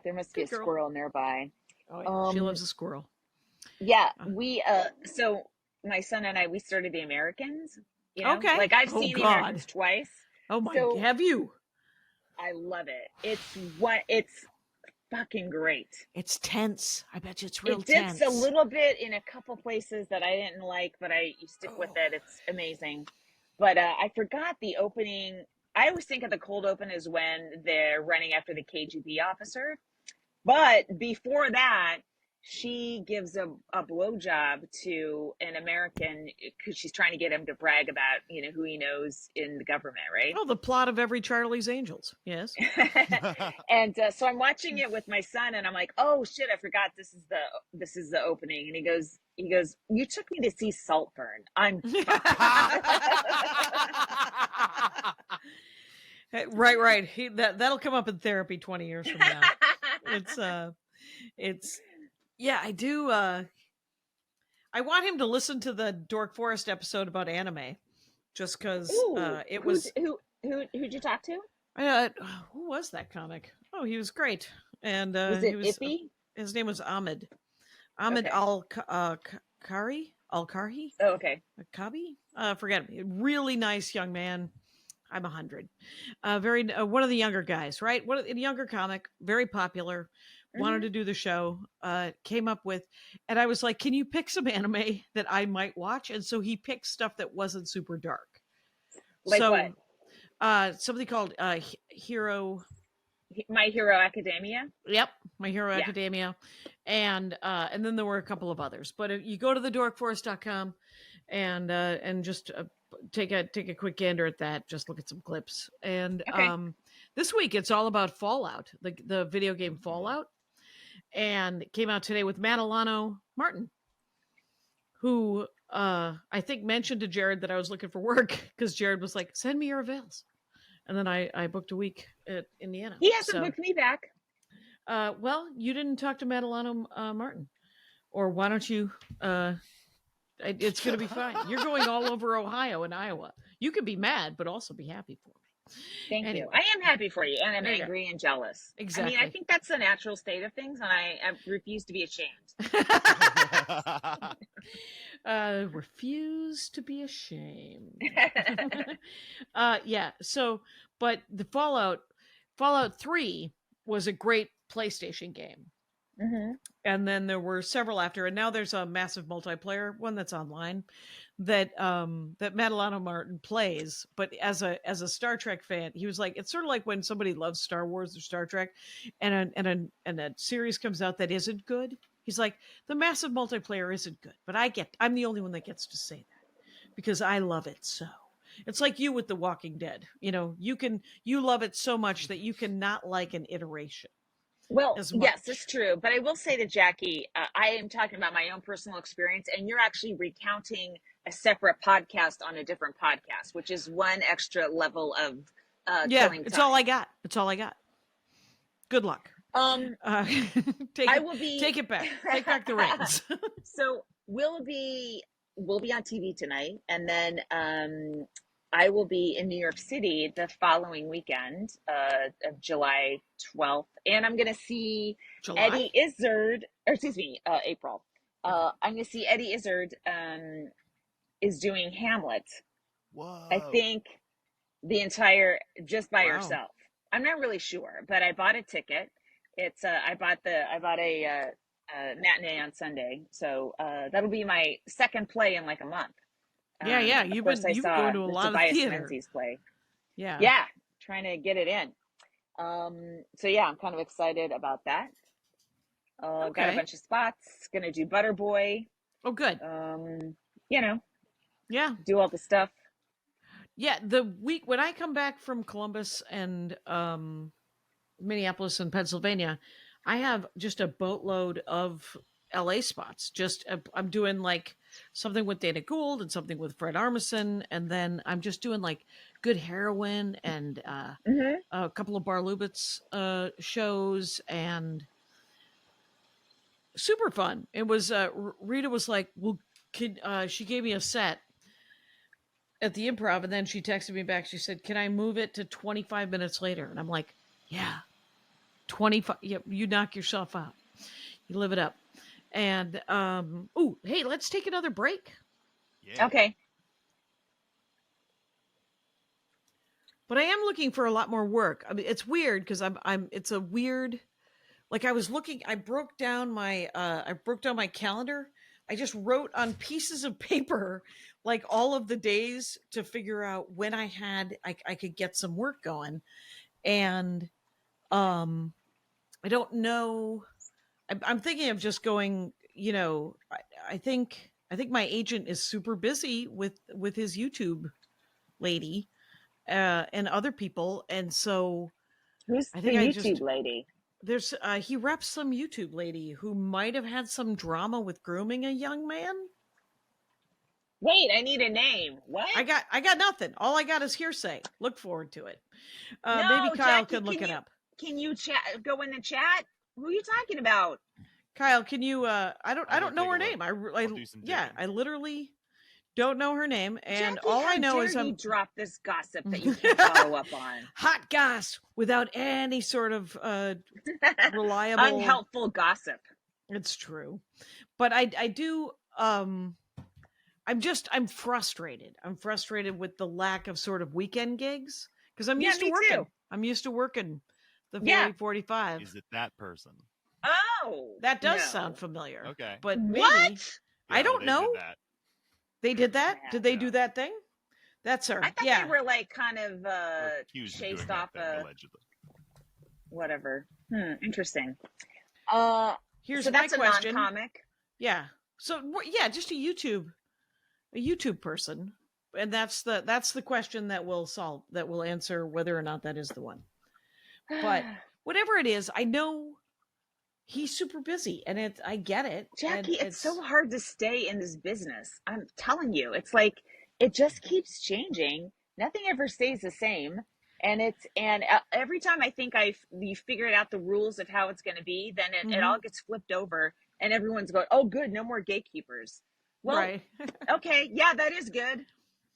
There must be a squirrel nearby. Oh, yeah. She loves a squirrel. Yeah. We, so my son and I, we started The Americans, Okay. Like I've seen The Americans twice. Oh my, have you? I love it. It's fucking great. It's tense. I bet you it's real tense. It dips a little bit in a couple places that I didn't like, but you stick with it. It's amazing. But I forgot the opening. I always think of the cold open as when they're running after the KGB officer. But before that, she gives a blowjob to an American because she's trying to get him to brag about, who he knows in the government, right? Oh, the plot of every Charlie's Angels. Yes. And so I'm watching it with my son and I'm like, oh shit, I forgot this is the opening. And he goes, you took me to see Saltburn. I'm Right. That'll come up in therapy 20 years from now. It's yeah, I do. I want him to listen to the Dork Forest episode about anime, just because it was. Who'd you talk to? Who was that comic? Oh, he was great, and was it Ippy? His name was Ahmed. Ahmed Al-Karhi. Al-Karhi. Oh, okay. Kabi. Forget him. Really nice young man. I'm 100. Very one of the younger guys, right? A younger comic, very popular. Wanted to do the show, came up with, and I was like, can you pick some anime that I might watch? And so he picked stuff that wasn't super dark. Like what? Something called My Hero Academia. Yep. My Hero Academia. And then there were a couple of others, but if you go to thedorkforest.com and just take a quick gander at that, just look at some clips. And this week it's all about Fallout, the video game Fallout. And it came out today with Matt Alano Martin, who I think mentioned to Jared that I was looking for work because Jared was like, send me your avails. And then I booked a week at Indiana. He hasn't booked me back. Well, you didn't talk to Matt Alano Martin. Or why don't you? It's going to be fine. You're going all over Ohio and Iowa. You can be mad, but also be happy for me. Thank you. I am happy for you, and I'm angry and jealous. Exactly. I mean, I think that's the natural state of things, and I refuse to be ashamed. Refuse to be ashamed. Yeah. So, but the Fallout 3 was a great PlayStation game. Mm-hmm. And then there were several after, and now there's a massive multiplayer one that's online that Matt Alano Martin plays. But as a Star Trek fan, he was like, it's sort of like when somebody loves Star Wars or Star Trek, and a series comes out that isn't good. He's like, the massive multiplayer isn't good, but I'm the only one that gets to say that because I love it so. It's like you with The Walking Dead. You love it so much that you cannot like an iteration. Well, yes, it's true. But I will say to Jackie, I am talking about my own personal experience, and you're actually recounting a separate podcast on a different podcast, which is one extra level of killing it's time. all I got. It's all I got. Good luck. Take it back. Take back the reins. So we'll be we'll be on TV tonight, and then I will be in New York City the following weekend of July 12th, and I'm gonna see Eddie Izzard, or excuse me, April. I'm gonna see Eddie Izzard is doing Hamlet. Whoa. I think the entire, just by herself. I'm not really sure, but I bought a ticket. It's I bought a matinee on Sunday, so that'll be my second play in like a month. Yeah, you've been going to a lot of theater. Menzies play. Yeah, trying to get it in. So yeah, I'm kind of excited about that. Got a bunch of spots. Gonna do Butterboy. Oh, good. Do all the stuff. Yeah, the week when I come back from Columbus and Minneapolis and Pennsylvania, I have just a boatload of LA spots. I'm doing like something with Dana Gould and something with Fred Armisen, and then I'm just doing like Good Heroin and a couple of Bar Lubitz shows, and super fun. It was Rita was like, well, she gave me a set at the Improv, and then she texted me back. She said, can I move it to 25 minutes later? And I'm like, yeah, 25. Yeah, you knock yourself out. You live it up. And, hey, let's take another break. Yeah. Okay. But I am looking for a lot more work. I mean, it's weird because it's a weird, like I broke down my calendar. I just wrote on pieces of paper, like all of the days to figure out when I could get some work going. And, I don't know. I'm thinking of just going, I think my agent is super busy with his YouTube lady, and other people. And so who's the YouTube lady? There's he reps some YouTube lady who might have had some drama with grooming a young man. Wait, I need a name. What? I got nothing. All I got is hearsay. Look forward to it. No, maybe Kyle Jackie, can look it up. Can you go in the chat? Who are you talking about? Kyle, can you I don't know her name. I literally don't know her name, and Jackie, all I know is you drop this gossip that you can't follow up on. Hot goss without any sort of reliable, unhelpful gossip. It's true, but I do. I'm frustrated. I'm frustrated with the lack of sort of weekend gigs because I'm used to working. Too. I'm used to working the 40, 45. Is it that person? Oh, that does sound familiar. Okay, but maybe what? I don't know. They did that? Yeah, did they do that thing? That's her. I thought they were like kind of chased off allegedly. Whatever. Interesting. Here's so my that's question. A non-comic? Yeah. So yeah, just a YouTube person. And that's the question that will answer whether or not that is the one. But whatever it is, I know he's super busy, and I get it. Jackie, it's so hard to stay in this business. I'm telling you, it's like it just keeps changing. Nothing ever stays the same. And every time I think you figured out the rules of how it's going to be, then it all gets flipped over, and everyone's going, "Oh, good, no more gatekeepers." Well, right. Okay, yeah, that is good,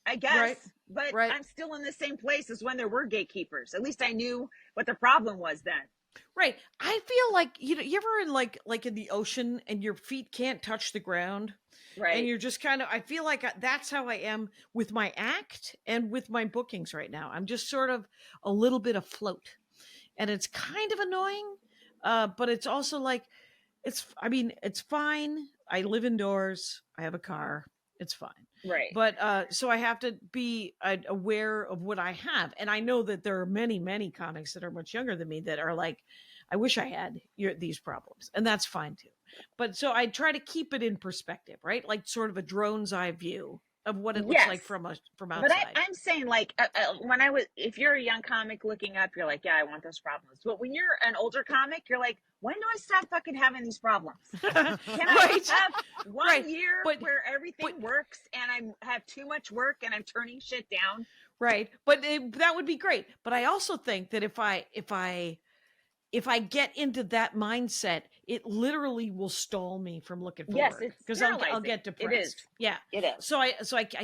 I guess. Right. But right. I'm still in the same place as when there were gatekeepers. At least I knew what the problem was then. Right. I feel like, you ever in like in the ocean and your feet can't touch the ground? Right. And you're just kind of, I feel like that's how I am with my act and with my bookings right now. I'm just sort of a little bit afloat, and it's kind of annoying. But it's also like, it's fine. I live indoors. I have a car. It's fine. Right. But so I have to be aware of what I have. And I know that there are many, many comics that are much younger than me that are like, I wish I had these problems. And that's fine too. But so I try to keep it in perspective, right? Like sort of a drone's eye view of what it looks like from outside. But I'm saying, like, if you're a young comic looking up, you're like, yeah, I want those problems. But when you're an older comic, you're like, when do I stop fucking having these problems? Can I have one year where everything works and I have too much work and I'm turning shit down? Right. But that would be great. But I also think that if I if I get into that mindset, it literally will stall me from looking for work because I'll get depressed. It is. Yeah, it is. So I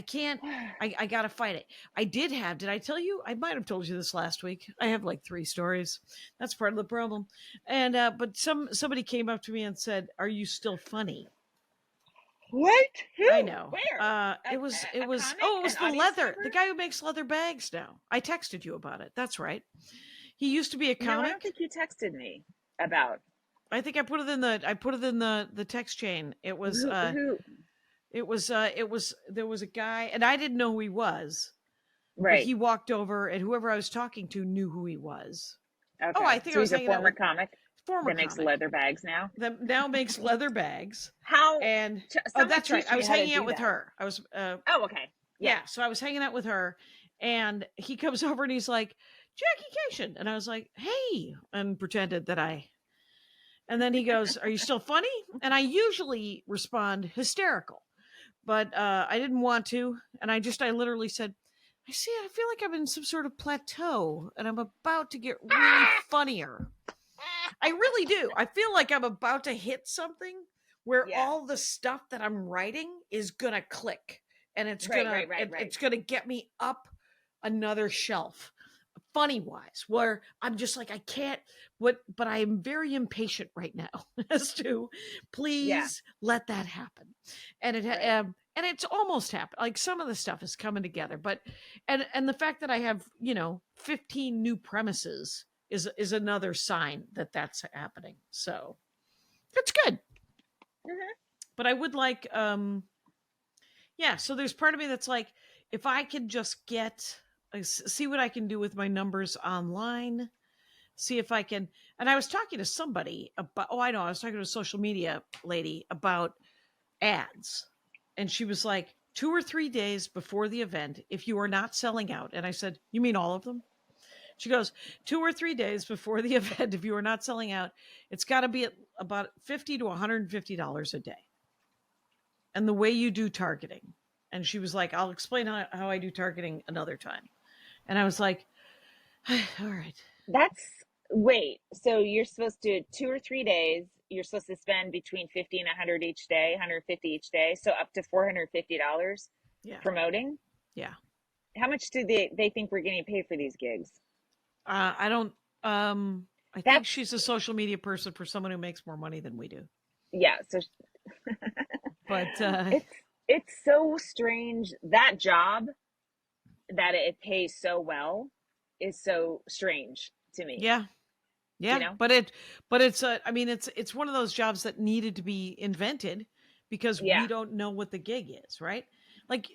can't. I gotta fight it. Did I tell you? I might have told you this last week. I have like 3 stories. That's part of the problem. And but somebody came up to me and said, "Are you still funny?" What? Who? I know. Where? It was comic? it was the leather. Member? The guy who makes leather bags now. I texted you about it. That's right. He used to be a comic. No, I don't think you texted me about. I think I put it in the text chain. It was who? It was there was a guy and I didn't know who he was. Right. But he walked over and whoever I was talking to knew who he was. Okay. Oh, I think so I was he's a former comic. Former that makes comic. leather bags now. That now makes leather bags. How? And that's right. I was hanging out with her. I was oh, okay. Yeah, so I was hanging out with her and he comes over and he's like, "Jackie Kashian." And I was like, "Hey," and pretended that and then he goes, "Are you still funny?" And I usually respond hysterical, but I didn't want to. And I literally said, I feel like I'm in some sort of plateau and I'm about to get really funnier. I really do. I feel like I'm about to hit something where all the stuff that I'm writing is going to click and it's it's going to get me up another shelf. Funny wise, where I'm just like, I can't, but I am very impatient right now as to please let that happen. And and it's almost happened. Like some of the stuff is coming together, but, and the fact that I have, 15 new premises is another sign that that's happening. So it's good. Mm-hmm. But I would like, so there's part of me that's like, if I could just see what I can do with my numbers online, see if I can. And I was talking to somebody about, I was talking to a social media lady about ads. And she was like, 2 or 3 days before the event, if you are not selling out. And I said, "You mean all of them?" She goes, 2 or 3 days before the event, if you are not selling out, it's got to be at about $50 to $150 a day. And the way you do targeting. And she was like, "I'll explain how I do targeting another time." And I was like, all right. So you're supposed to 2 or 3 days, you're supposed to spend between 50 and 100 each day, 150 each day. So up to $450 promoting. Yeah. How much do they think we're getting paid for these gigs? I don't, I think she's a social media person for someone who makes more money than we do. Yeah. So, but, it's so strange. That job that it pays so well is so strange to me. Yeah. Yeah. But it's it's one of those jobs that needed to be invented because we don't know what the gig is. Right. Like,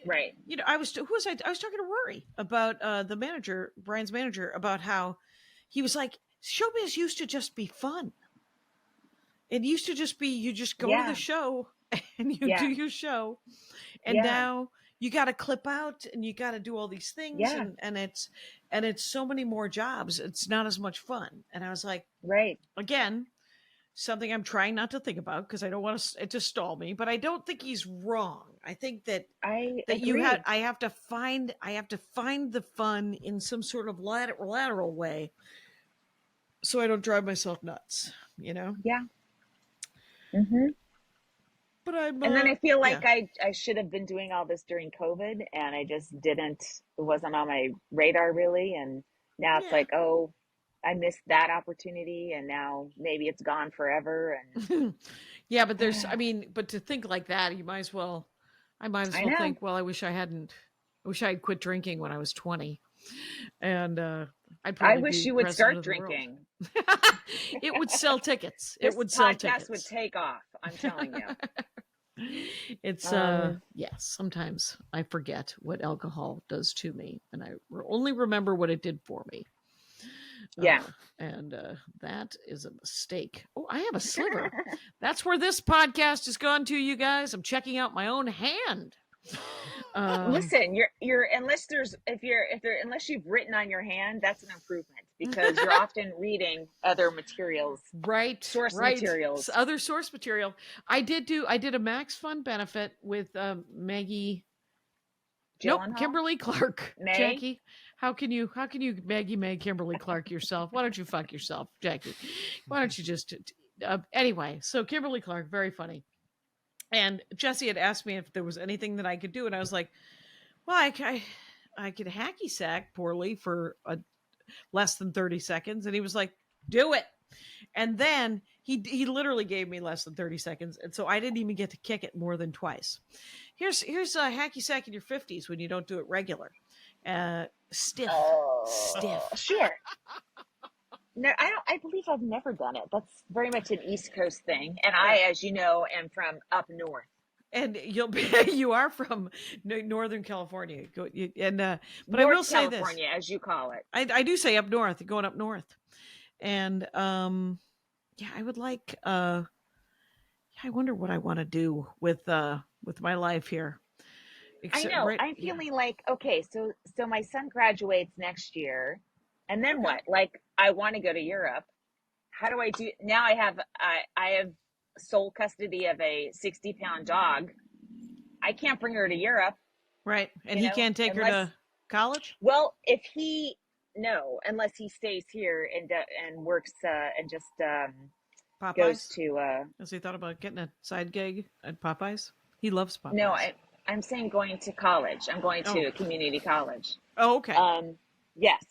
I was talking to Rory about, the manager, Brian's manager, about how he was like, showbiz used to just be fun. It used to just be, you just go to the show and you do your show. And now you got to clip out and you got to do all these things. And it's so many more jobs. It's not as much fun. And I was like, again, something I'm trying not to think about because I don't want it to stall me, but I don't think he's wrong. I think that I have to find the fun in some sort of lateral way so I don't drive myself nuts, Yeah. Mm-hmm. But and then I feel like I should have been doing all this during COVID and I just didn't. It wasn't on my radar really. And now it's like, oh, I missed that opportunity and now maybe it's gone forever. And but there's, but to think like that, I might as well think, well, I wish I had quit drinking when I was 20. And I wish you would start drinking. It would sell tickets. This podcast would take off. I'm telling you. It's sometimes I forget what alcohol does to me and I only remember what it did for me. And that is a mistake. Oh, I have a sliver. That's where this podcast has gone to, you guys. I'm checking out my own hand. Listen, unless you've written on your hand, that's an improvement because you're often reading other materials, materials, other source material. I did a Max Fund benefit with Maggie, Gyllenhaal? Kimberly Clark, May? Jackie. How can you Maggie May Kimberly Clark yourself? Why don't you fuck yourself, Jackie? Why don't you just anyway? So Kimberly Clark, very funny. And Jesse had asked me if there was anything that I could do, and I was like, well, I could hacky sack poorly for less than 30 seconds, and he was like, do it. And then he literally gave me less than 30 seconds, and so I didn't even get to kick it more than twice. Here's a hacky sack in your 50s when you don't do it regular. Stiff. Sure. No, I believe I've never done it. That's very much an East Coast thing, and I, as you know, am from up north. And you are from Northern California, and but North I will say California, this, as you call it. I do say up north, going up north, and yeah, I would like. I wonder what I want to do with my life here. Except, I know. I'm feeling like, okay, so my son graduates next year, and then what? Like, I want to go to Europe. How do I do? Now I have sole custody of a 60-pound dog. I can't bring her to Europe. Right. And he can't take her to college? Well, unless he stays here and works and just Popeyes? Goes to has he thought about getting a side gig at Popeyes? He loves Popeyes. No, I'm saying going to college. I'm going to a community college. Oh, okay. Yes.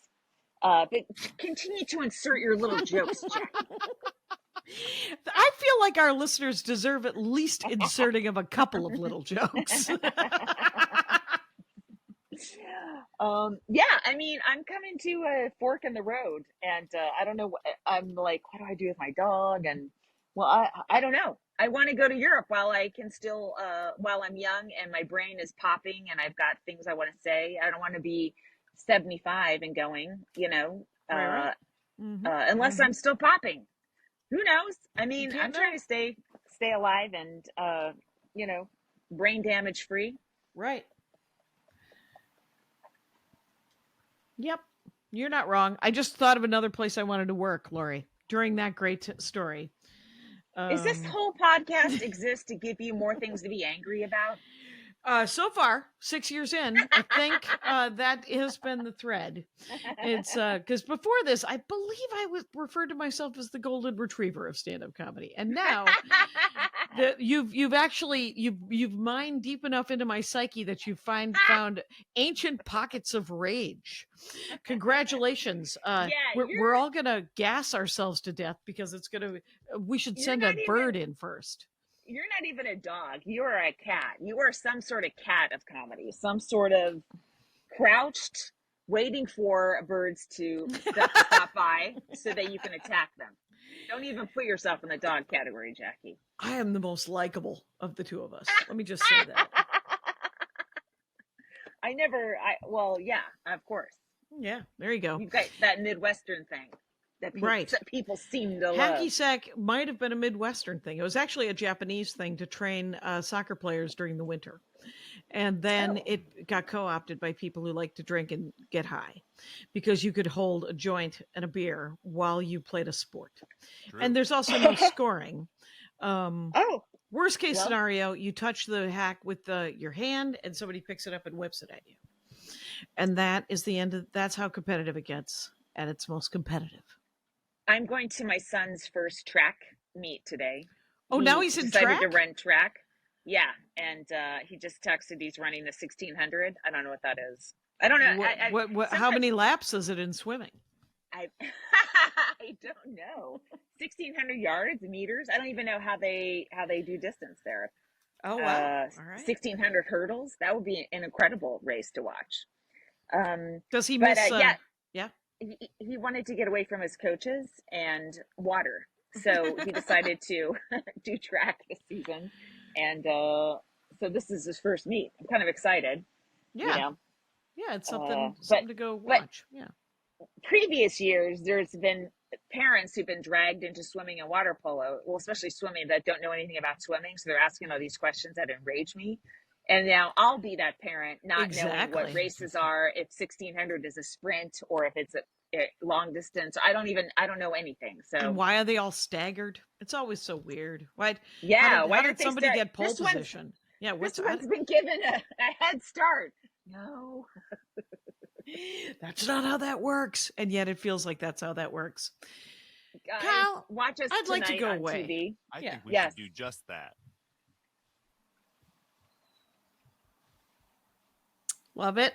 But continue to insert your little jokes, Jack. I feel like our listeners deserve at least inserting of a couple of little jokes. Yeah, I mean, I'm coming to a fork in the road, and I don't know. I'm like, what do I do with my dog? And well, I don't know. I want to go to Europe while I can still, while I'm young and my brain is popping and I've got things I want to say. I don't want to be 75 and going, Right. Unless I'm still popping. Who knows? I mean, I'm trying to stay alive and, brain damage free. Right. Yep. You're not wrong. I just thought of another place I wanted to work, Laurie, during that great story. Is this whole podcast exist to give you more things to be angry about? So far, 6 years in, I think that has been the thread. It's because before this, I believe I was referred to myself as the golden retriever of stand-up comedy, and now you've mined deep enough into my psyche that you've found ancient pockets of rage. Congratulations! We're all gonna gas ourselves to death because we should send a bird in first. You're not even a dog. You are a cat. You are some sort of cat of comedy, some sort of crouched, waiting for birds to stop by so that you can attack them. Don't even put yourself in the dog category, Jackie. I am the most likable of the two of us. Let me just say that. Well, yeah, of course. Yeah, there you go. You've got that Midwestern thing. That people seem to love. Hacky sack might have been a Midwestern thing. It was actually a Japanese thing to train soccer players during the winter. And then it got co-opted by people who like to drink and get high because you could hold a joint and a beer while you played a sport. True. And there's also no scoring. Worst case scenario, you touch the hack with your hand and somebody picks it up and whips it at you. And that is the end that's how competitive it gets at its most competitive. I'm going to my son's first track meet today. Oh, now he's in track? Decided to run track. Yeah, and he just texted he's running the 1600. I don't know what that is. I don't know. How many laps is it in swimming? I don't know. 1600 yards, meters. I don't even know how they do distance there. Oh, wow. All right. 1600 hurdles. That would be an incredible race to watch. Does he miss? Yeah. He wanted to get away from his coaches and water. So he decided to do track this season. And so this is his first meet. I'm kind of excited. Yeah. Yeah, it's something to go watch. Yeah. Previous years, there's been parents who've been dragged into swimming and water polo, well, especially swimming, that don't know anything about swimming. So they're asking all these questions that enrage me. And now I'll be that parent, not knowing what races are, if 1600 is a sprint or if it's a long distance. I don't know anything. So and why are they all staggered? It's always so weird. Why did somebody get pole position? This one's been given a head start. No. That's not how that works. And yet it feels like that's how that works. Guys, Kyle, watch us I'd like to go on away. TV. I think we should do just that. Love it.